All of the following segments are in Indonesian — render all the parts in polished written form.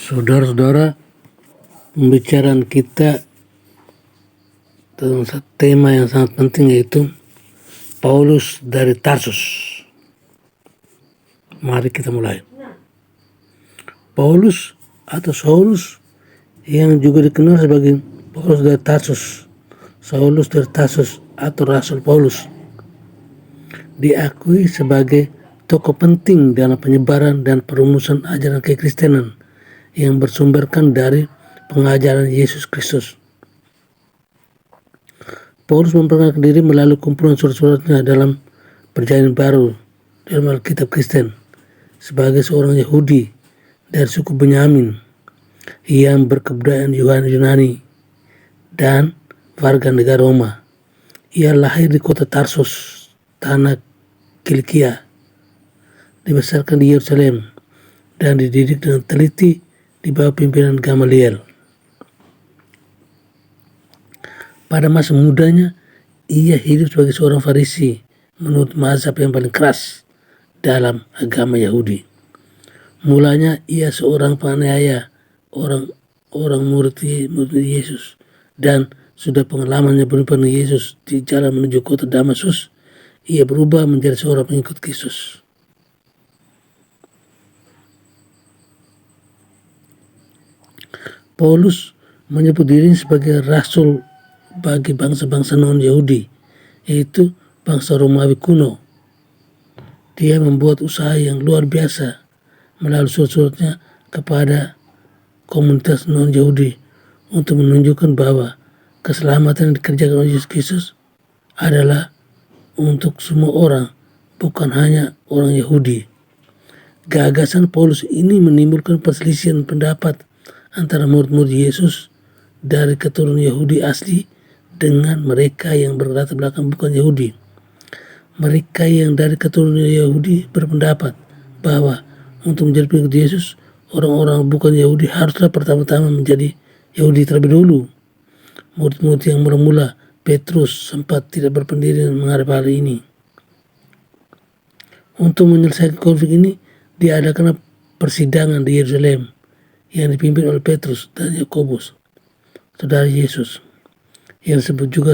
Saudara-saudara, pembicaraan kita tentang satu tema yang sangat penting, yaitu Paulus dari Tarsus. Mari kita mulai. Paulus atau Saulus, yang juga dikenal sebagai Paulus dari Tarsus, Saulus dari Tarsus atau Rasul Paulus, diakui sebagai tokoh penting dalam penyebaran dan perumusan ajaran kekristenan yang bersumberkan dari pengajaran Yesus Kristus. Paulus memperkenalkan diri melalui kumpulan surat-suratnya dalam Perjanjian Baru dalam Alkitab Kristen sebagai seorang Yahudi dari suku Benyamin yang berkebudayaan Yunani dan warga negara Roma. Ia lahir di kota Tarsus, tanah Kilikia, dibesarkan di Yerusalem, dan dididik dengan teliti di bawah pimpinan Gamaliel. Pada masa mudanya, ia hidup sebagai seorang Farisi menurut mazhab yang paling keras dalam agama Yahudi. Mulanya ia seorang penganiaya orang murid Yesus, dan sudah pengalamannya berjumpa dengan Yesus di jalan menuju kota Damaskus, ia berubah menjadi seorang pengikut Kristus. Paulus menyebut dirinya sebagai rasul bagi bangsa-bangsa non-Yahudi, yaitu bangsa Romawi kuno. Dia membuat usaha yang luar biasa melalui surat-suratnya kepada komunitas non-Yahudi untuk menunjukkan bahwa keselamatan yang dikerjakan oleh Yesus Kristus adalah untuk semua orang, bukan hanya orang Yahudi. Gagasan Paulus ini menimbulkan perselisihan pendapat antara murid-murid Yesus dari keturunan Yahudi asli dengan mereka yang berlatar belakang bukan Yahudi. Mereka yang dari keturunan Yahudi berpendapat bahwa untuk menjadi pengikut Yesus, orang-orang bukan Yahudi haruslah pertama-tama menjadi Yahudi terlebih dahulu. Murid-murid yang mula-mula Petrus sempat tidak berpendirian menghadapi hal ini. Untuk menyelesaikan konflik ini, diadakan persidangan di Yerusalem yang dipimpin oleh Petrus dan Yakobus, saudara Yesus, yang disebut juga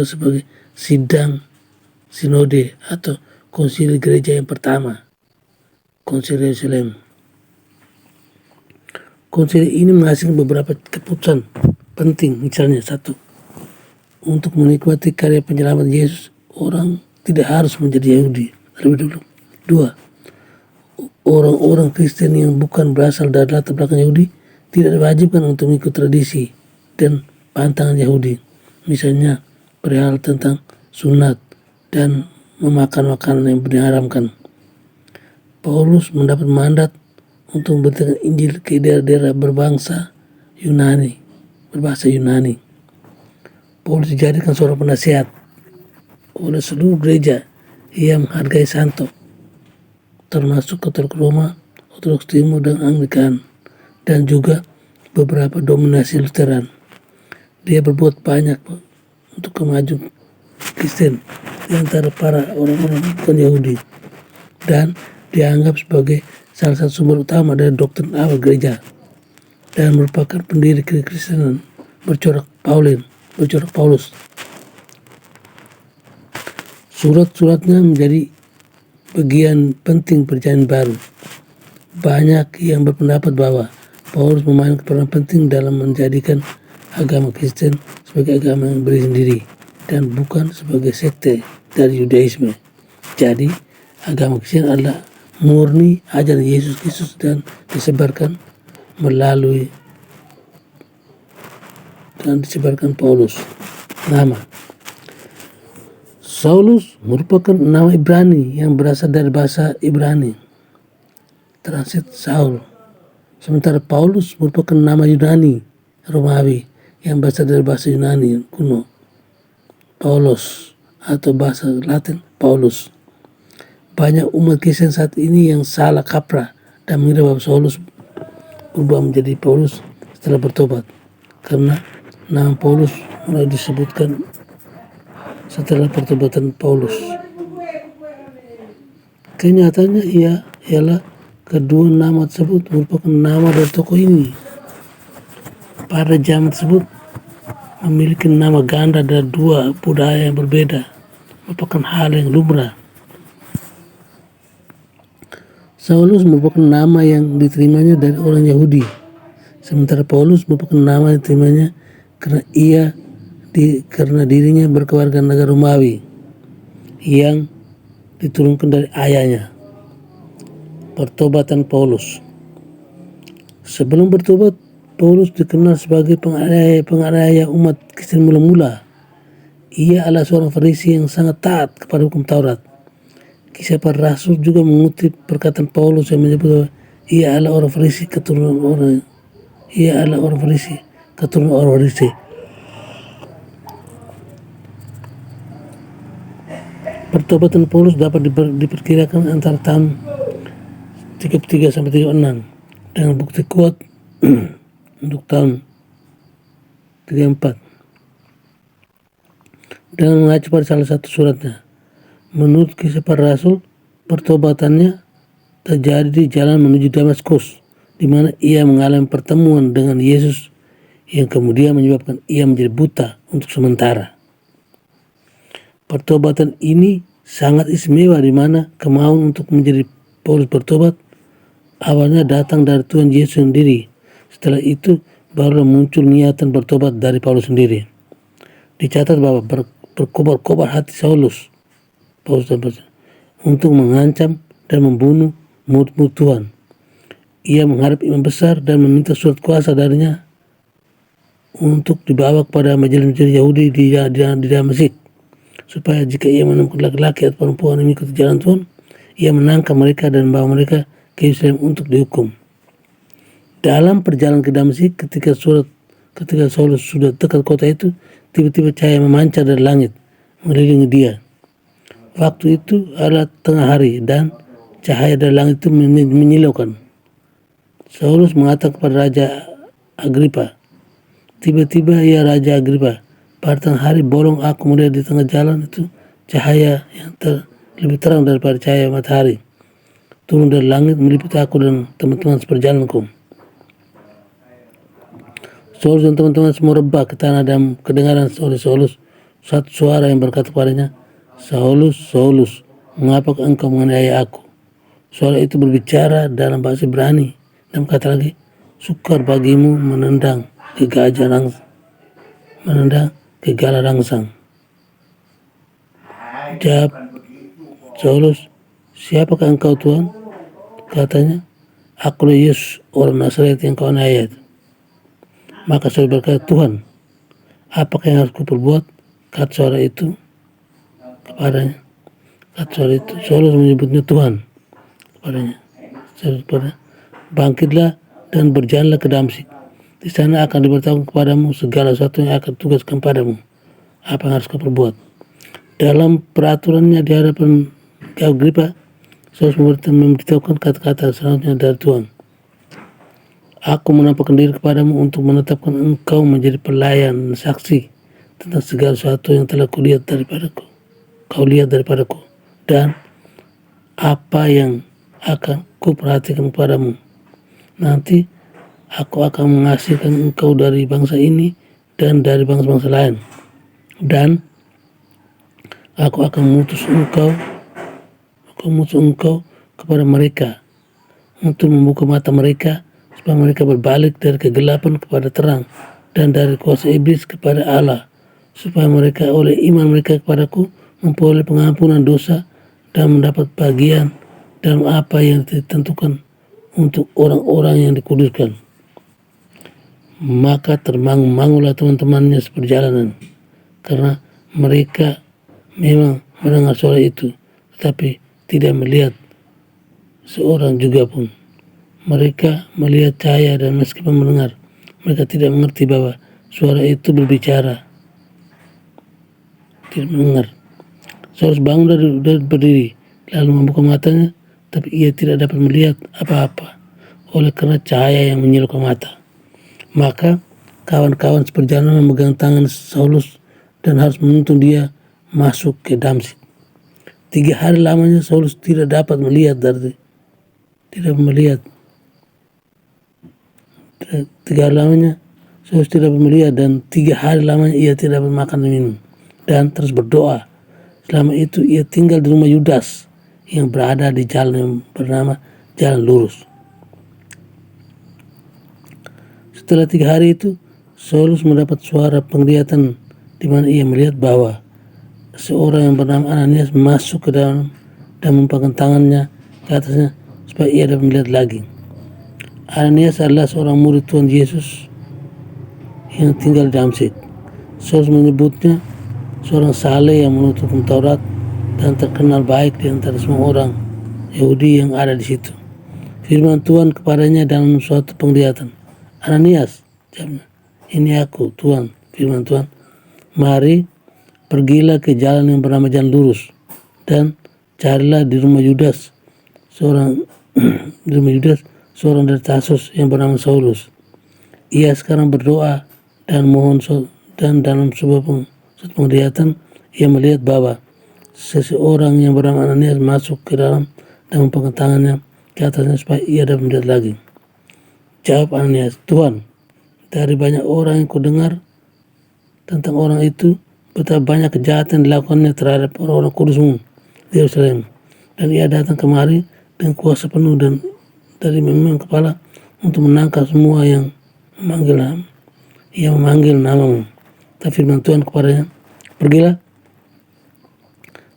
sebagai sidang sinode atau konsili gereja yang pertama, konsili Yerusalem. Konsili ini menghasilkan beberapa keputusan penting, misalnya: 1. Untuk menikmati karya penyelamat Yesus, orang tidak harus menjadi Yahudi terlebih dulu. 2. Orang-orang Kristen yang bukan berasal dari latar belakang Yahudi tidak diwajibkan untuk mengikuti tradisi dan pantangan Yahudi, misalnya perihal tentang sunat dan memakan makanan yang diharamkan. Paulus mendapat mandat untuk memberitakan Injil ke daerah-daerah berbahasa Yunani. Paulus dijadikan seorang penasihat oleh seluruh gereja yang menghargai santo, termasuk Katolik Roma, Ortodoks Timur, dan Anglikan, dan juga beberapa dominasi Lutheran. Dia berbuat banyak untuk kemajuan Kristen di antara para orang-orang bukan Yahudi, dan dianggap sebagai salah satu sumber utama dari doktrin awal gereja, dan merupakan pendiri kekristenan bercorak Paulus. Surat-suratnya menjadi bagian penting Perjanjian Baru. Banyak yang berpendapat bahwa Paulus memainkan peran penting dalam menjadikan agama Kristen sebagai agama yang berdiri sendiri dan bukan sebagai sekte dari Yudaisme. Jadi, agama Kristen adalah murni ajaran Yesus Kristus dan disebarkan Paulus. Nama Saulus merupakan nama Ibrani yang berasal dari bahasa Ibrani, transit Saul. Sementara Paulus merupakan nama Yunani Romawi yang berasal dari bahasa Yunani kuno, Paulos, atau bahasa Latin Paulus. Banyak umat Kristen saat ini yang salah kaprah dan mengira bahwa Saulus berubah menjadi Paulus setelah bertobat, karena nama Paulus mulai disebutkan setelah pertobatan Paulus. Kenyataannya ialah Kedua nama tersebut merupakan nama dari tokoh ini. Pada zaman tersebut memiliki nama ganda dari dua budaya yang berbeda merupakan hal yang lumrah. Saulus merupakan nama yang diterimanya dari orang Yahudi, sementara Paulus merupakan nama yang diterimanya karena dirinya berkewarganegaraan Romawi yang diturunkan dari ayahnya. Pertobatan Paulus. Sebelum bertobat, Paulus dikenal sebagai penganiaya umat Kristen mula-mula. Ia adalah seorang Farisi yang sangat taat kepada hukum Taurat. Kisah para Rasul juga mengutip perkataan Paulus yang menyebut bahwa ia adalah orang Farisi keturunan orang Farisi. Pertobatan Paulus dapat diperkirakan antara tahun 33 sampai 36 dengan bukti kuat untuk tahun 34 dengan mengacu pada salah satu suratnya. Menurut Kisah para Rasul, pertobatannya terjadi di jalan menuju Damaskus, di mana ia mengalami pertemuan dengan Yesus yang kemudian menyebabkan ia menjadi buta untuk sementara. Pertobatan ini sangat istimewa, di mana kemauan untuk menjadi Paulus bertobat awalnya datang dari Tuhan Yesus sendiri. Setelah itu baru muncul niatan bertobat dari Paulus sendiri. Dicatat bahwa berkobar-kobar hati Paulus untuk mengancam dan membunuh murid-murid Tuhan. Ia menghadap imam besar dan meminta surat kuasa darinya untuk dibawa kepada majelis-majelis Yahudi di Damaskus, supaya jika ia menemukan laki-laki atau perempuan yang mengikuti jalan Tuhan, ia menangkap mereka dan membawa mereka ke Yerusalem untuk dihukum. Dalam perjalanan ke Damaskus, ketika Saulus sudah dekat kota itu, tiba-tiba cahaya memancar dari langit mengelilingi dia. Waktu itu adalah tengah hari dan cahaya dari langit itu menyilaukan. Saulus mengatakan kepada Raja Agripa, "Tiba-tiba ya Raja Agripa, pada tengah hari bolong aku melihat di tengah jalan itu cahaya yang lebih terang daripada cahaya matahari turun dari langit meliputi aku dan teman-teman seperjalananku." Saulus dan teman-teman semua rebah ke tanah dan kedengaran oleh Saulus satu suara yang berkata padanya, "Saulus, Saulus, mengapa engkau menganiaya aku?" Suara itu berbicara dalam bahasa Ibrani dan berkata lagi, "Sukar bagimu menendang gegala rangsang." Jawab Saulus, "Siapakah engkau Tuhan?" Katanya, "Akulah Yesus orang Nazaret yang kau aniaya." Maka Saulus berkata, "Tuhan, apakah yang harus kuperbuat?" Kata suara itu kepadanya. Saulus menyebutnya Tuhan kepadanya. "Bangkitlah dan berjalanlah ke Damaskus. Di sana akan diberitahukan kepadamu segala sesuatu yang akan tugaskan padamu. Apa yang harus kau perbuat." Dalam peraturannya di hadapan Agripa, Saulus memberitahukan kata-kata selanjutnya dari Tuhan. "Aku menampakkan diri kepadamu untuk menetapkan engkau menjadi pelayan saksi tentang segala sesuatu yang telah kau lihat daripadaku, dan apa yang akan kuperhatikan kepadamu. Nanti aku akan mengasihkan engkau dari bangsa ini dan dari bangsa-bangsa lain, dan aku akan mengutus engkau kepada mereka untuk membuka mata mereka supaya mereka berbalik dari kegelapan kepada terang dan dari kuasa iblis kepada Allah, supaya mereka oleh iman mereka kepadaku memperoleh pengampunan dosa dan mendapat bagian dalam apa yang ditentukan untuk orang-orang yang dikuduskan." Maka termangu-mangulah teman-temannya seperjalanan, karena mereka memang mendengar suara itu, tetapi tidak melihat seorang juga pun. Mereka melihat cahaya dan meskipun mendengar, mereka tidak mengerti bahwa suara itu berbicara. Tidak mendengar. Saulus bangun dari berdiri, lalu membuka matanya, tapi ia tidak dapat melihat apa-apa oleh karena cahaya yang menyilaukan mata. Maka kawan-kawan seperjalanan memegang tangan Saulus dan harus menuntun dia masuk ke Damaskus. 3 hari lamanya Saulus tidak dapat melihat dari tidak melihat. 3 hari lamanya Saulus tidak melihat, dan 3 hari lamanya ia tidak makan dan minum, dan terus berdoa. Selama itu ia tinggal di rumah Yudas yang berada di jalan yang bernama Jalan Lurus. Setelah 3 hari itu, Saulus mendapat suara penglihatan di mana ia melihat bahwa seorang yang bernama Ananias masuk ke dalam dan memegang tangannya ke atasnya supaya ia dapat melihat lagi. Ananias adalah seorang murid Tuhan Yesus yang tinggal di Damsyik. Saulus menyebutnya seorang saleh yang menuntut Taurat dan terkenal baik di antara semua orang Yahudi yang ada di situ. Firman Tuhan kepadanya dalam suatu penglihatan, "Ananias," jawabnya. "Ini aku, Tuhan." Firman Tuhan, "Mari, pergilah ke jalan yang bernama Jalan Lurus dan carilah di rumah Yudas seorang dari Tarsus yang bernama Saulus. Ia sekarang berdoa dan mohon, dan dalam sebuah penglihatan ia melihat bahwa seseorang yang bernama Ananias masuk ke dalam dan memegang tangannya ke atasnya supaya ia dapat melihat lagi." Jawab Ananias, "Tuhan, dari banyak orang yang kudengar tentang orang itu, betapa banyak kejahatan dilakukannya terhadap orang-orang kudus-Mu di Yerusalem. Dan ia datang kemari dengan kuasa penuh dan dari memang kepala untuk menangkap semua yang memanggil nama-Mu." Tapi firman Tuhan kepadanya, "Pergilah,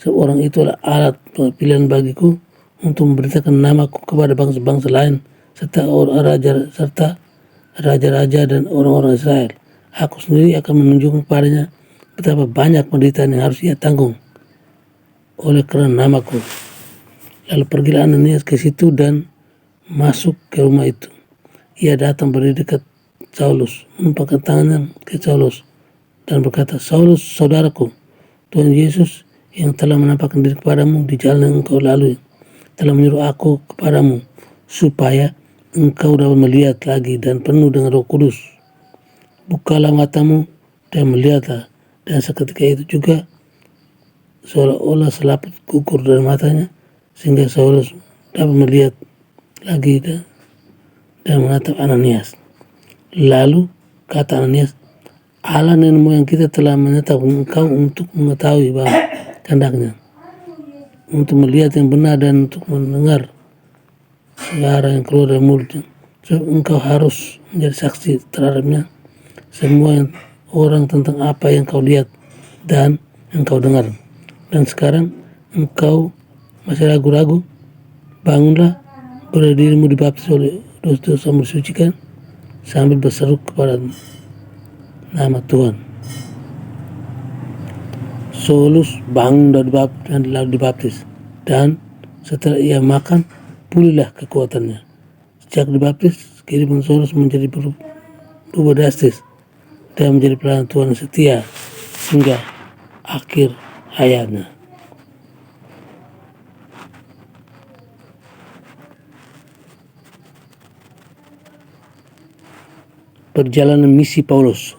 seorang itu adalah alat pilihan bagiku untuk memberitakan namaku kepada bangsa-bangsa lain serta raja-raja dan orang-orang Israel. Aku sendiri akan menunjukkan kepadanya betapa banyak penderitaan yang harus ia tanggung oleh karena namaku." Lalu pergilah Ananias ke situ dan masuk ke rumah itu. Ia datang berdiri dekat Saulus, menumpangkan tangannya ke Saulus dan berkata, "Saulus, saudaraku, Tuhan Yesus yang telah menampakkan diri kepadamu di jalan yang engkau lalui telah menyuruh aku kepadamu supaya engkau dapat melihat lagi dan penuh dengan Roh Kudus. Bukalah matamu dan melihatlah." Dan seketika itu juga seolah-olah selaput gugur dari matanya sehingga Saulus dapat melihat lagi dan menatap Ananias. Lalu kata Ananias, "Allah nenek moyang kita telah menetapkan engkau untuk mengetahui bahwa kehendaknya, untuk melihat yang benar dan untuk mendengar suara yang keluar dari mulutnya. Sebab engkau harus menjadi saksi terhadapnya semua orang tentang apa yang kau lihat dan yang kau dengar. Dan sekarang engkau masih ragu-ragu, bangunlah, beri dirimu dibaptis oleh dosa mensucikan sambil berseru kepada nama Tuhan." Saulus bangun dan dibaptis, dan setelah ia makan, pulihlah kekuatannya. Sejak dibaptis, kehidupan Saulus menjadi berubah drastis dan menjadi pelayan Tuhan yang setia hingga akhir hayatnya. Perjalanan misi Paulus.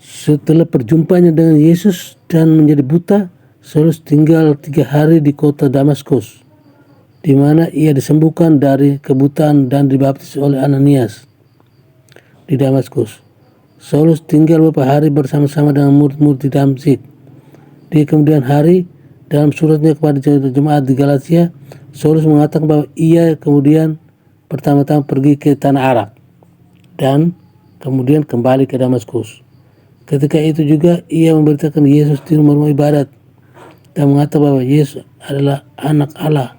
Setelah perjumpaannya dengan Yesus dan menjadi buta, Saulus tinggal 3 hari di kota Damaskus, di mana ia disembuhkan dari kebutaan dan dibaptis oleh Ananias di Damaskus. Saulus tinggal beberapa hari bersama-sama dengan murid-murid di Damsyik. Di kemudian hari, dalam suratnya kepada jemaat di Galatia, Saulus mengatakan bahwa ia kemudian pertama-tama pergi ke tanah Arab dan kemudian kembali ke Damaskus. Ketika itu juga ia memberitakan Yesus di rumah ibadat dan mengatakan bahwa Yesus adalah anak Allah.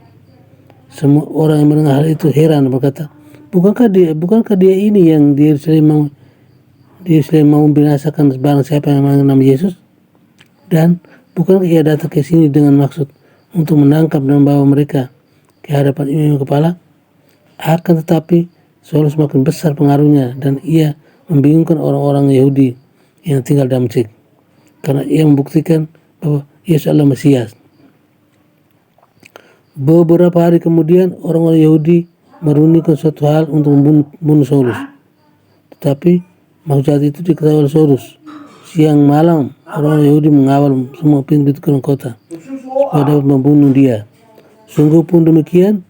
Semua orang yang mendengar hal itu heran, berkata, bukankah dia ini yang di Yerusalem mau membinasakan barang siapa yang mengenal nama Yesus? Dan bukankah ia datang ke sini dengan maksud untuk menangkap dan membawa mereka ke hadapan imam kepala? Akan tetapi Saulus semakin besar pengaruhnya dan ia membingungkan orang-orang Yahudi yang tinggal di Damsyik karena ia membuktikan bahwa Yesus adalah Mesias. Beberapa hari kemudian orang-orang Yahudi merundingkan suatu hal untuk membunuh Saulus. Tetapi maksud itu diketahui oleh Saulus. Siang malam orang Yahudi mengawal semua pintu-pintu kota supaya dapat membunuh dia. Sungguh pun demikian,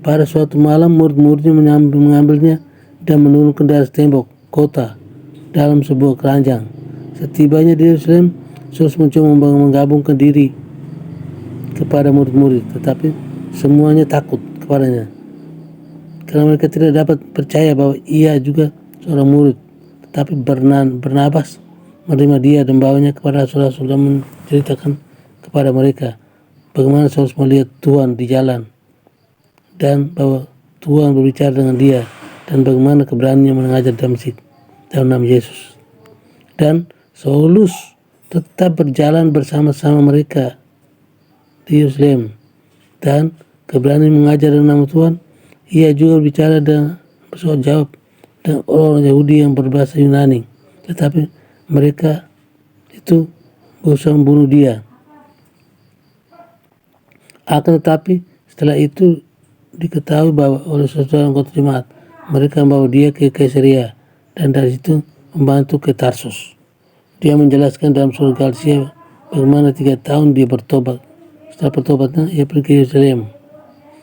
pada suatu malam murid-muridnya mengambilnya dan menurunkan dari tembok kota dalam sebuah keranjang. Setibanya di Yerusalem, Saulus mencoba menggabungkan diri kepada murid-murid, tetapi semuanya takut kepadanya karena mereka tidak dapat percaya bahwa ia juga seorang murid. Tetapi Barnabas menerima dia dan bawanya kepada rasul-rasul dan menceritakan kepada mereka bagaimana Saulus melihat Tuhan di jalan dan bahwa Tuhan berbicara dengan dia dan bagaimana keberaniannya mengajar Damsyik dalam nama Yesus. Dan Saulus tetap berjalan bersama-sama mereka di Yerusalem dan keberanian mengajar dalam nama Tuhan. Ia juga berbicara dan bersoal jawab dengan orang-orang Yahudi yang berbahasa Yunani, tetapi mereka itu berusaha membunuh dia. Akan tetapi setelah itu diketahui bahwa oleh saudara anggota jemaat, mereka membawa dia ke Kaisarea dan dari situ membantu ke Tarsus. Dia menjelaskan dalam surat Galatia bagaimana 3 tahun dia bertobat. Setelah bertobatnya, ia pergi ke Yerusalem.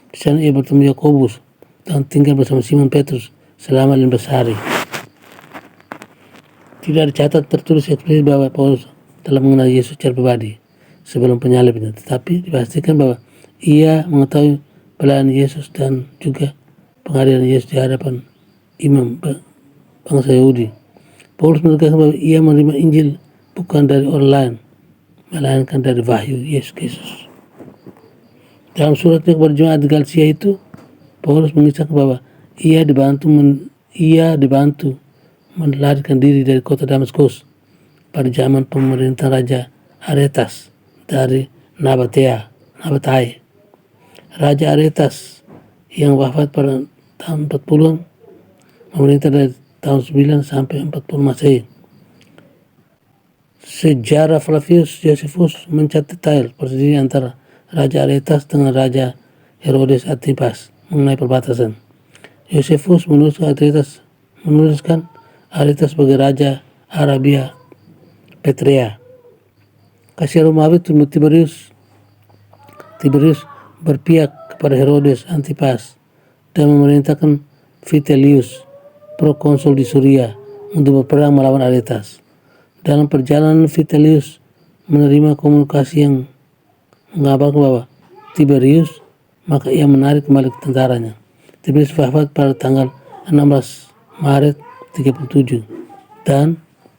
Di sana ia bertemu Yakobus dan tinggal bersama Simon Petrus selama 15 hari. Tidak dicatat tertulis eksplisit bahwa Paulus telah mengenal Yesus secara pribadi sebelum penyalibannya, tetapi dipastikan bahwa ia mengetahui pelayanan Yesus dan juga pengadilan Yesus di hadapan imam bangsa Yahudi. Paulus menegaskan bahwa ia menerima Injil bukan dari orang lain, melainkan dari wahyu Yesus Kristus. Dalam suratnya kepada jemaat di Galatia itu, Paulus mengisahkan bahwa ia dibantu melarikan diri dari kota Damaskus pada zaman pemerintahan Raja Aretas dari Nabatai. Raja Aretas yang wafat pada tahun 40-an memerintah dari tahun 9 sampai 40 Masehi. Sejarah Flavius Josephus mencatat detail perselisihan antara Raja Aretas dengan Raja Herodes Antipas mengenai perbatasan. Josephus menuliskan Aretas sebagai Raja Arabia Petrea. Kaisar Romawi Tiberius berpihak kepada Herodes Antipas dan memerintahkan Vitellius, prokonsul di Suria, untuk berperang melawan Aretas. Dalam perjalanan Vitellius menerima komunikasi yang mengabarkan bahwa Tiberius, maka ia menarik kembali ke tentaranya. Tiberius wafat pada tanggal 16 Maret 37 dan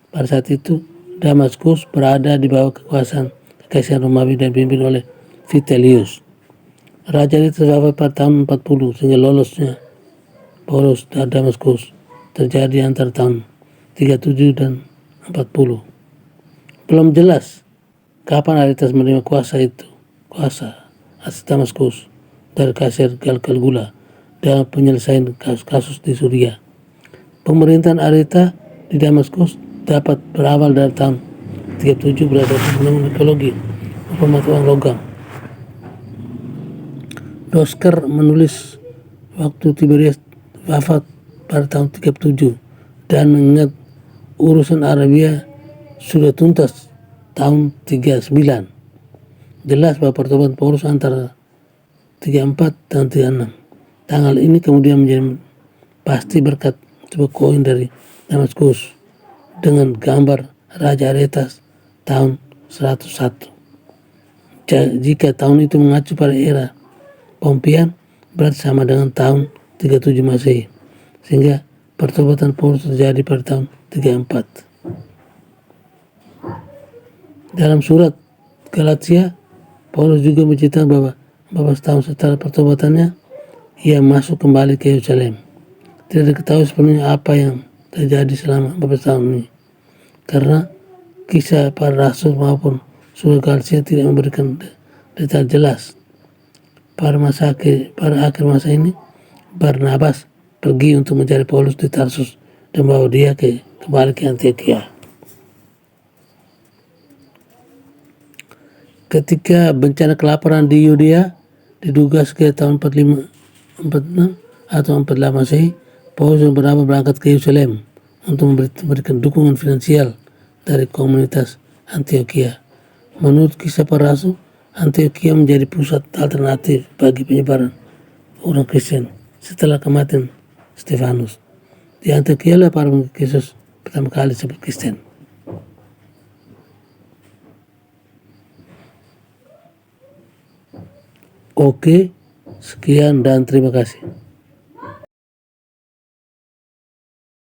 pada saat itu Damaskus berada di bawah kekuasaan Kekaisaran Romawi dan dipimpin oleh Vitellius. Raja itu wafat pada tahun 40 sehingga lolosnya Paulus dari Damaskus terjadi antara tahun 37 dan 40. Belum jelas kapan Aretas menerima kuasa atas Damaskus dari Kaisar Caligula dalam penyelesaian kasus di Suria. Pemerintahan Aretas di Damaskus dapat berawal dari tahun 37 berdasarkan penemu mitologi pematuan logam. Dosker menulis waktu Tiberius wafat pada tahun 37 dan mengingat urusan Arabia sudah tuntas tahun 39. Jelas bahwa pertobatan Paulus antara 34 dan 36. Tanggal ini kemudian menjadi pasti berkat sebuah koin dari Damaskus dengan gambar Raja Aretas tahun 101. Jika tahun itu mengacu pada era Pompeian, berarti sama dengan tahun 37 Masehi, sehingga pertobatan Paulus terjadi pada tahun 34. Dalam surat Galatia, Paulus juga menceritakan bahwa beberapa tahun setelah pertobatannya, ia masuk kembali ke Yerusalem. Tidak diketahui sepenuhnya apa yang terjadi selama beberapa tahun ini, karena kisah para rasul maupun surat Galatia tidak memberikan detail jelas. Pada akhir masa ini, Barnabas pergi untuk mencari Paulus di Tarsus dan membawa dia kembali ke Antioquia. Ketika bencana kelaparan di Yudea diduga sekitar tahun 46 atau 48 Masehi, Paulus dan Barnabas berangkat ke Yerusalem untuk memberikan dukungan finansial dari komunitas Antioquia. Menurut kisah para rasul, Antioquia menjadi pusat alternatif bagi penyebaran orang Kristen setelah kematian Stefanus. Di Antioquia lah para pengikut Yesus pertama kali sebut Kristen. Oke, sekian dan terima kasih.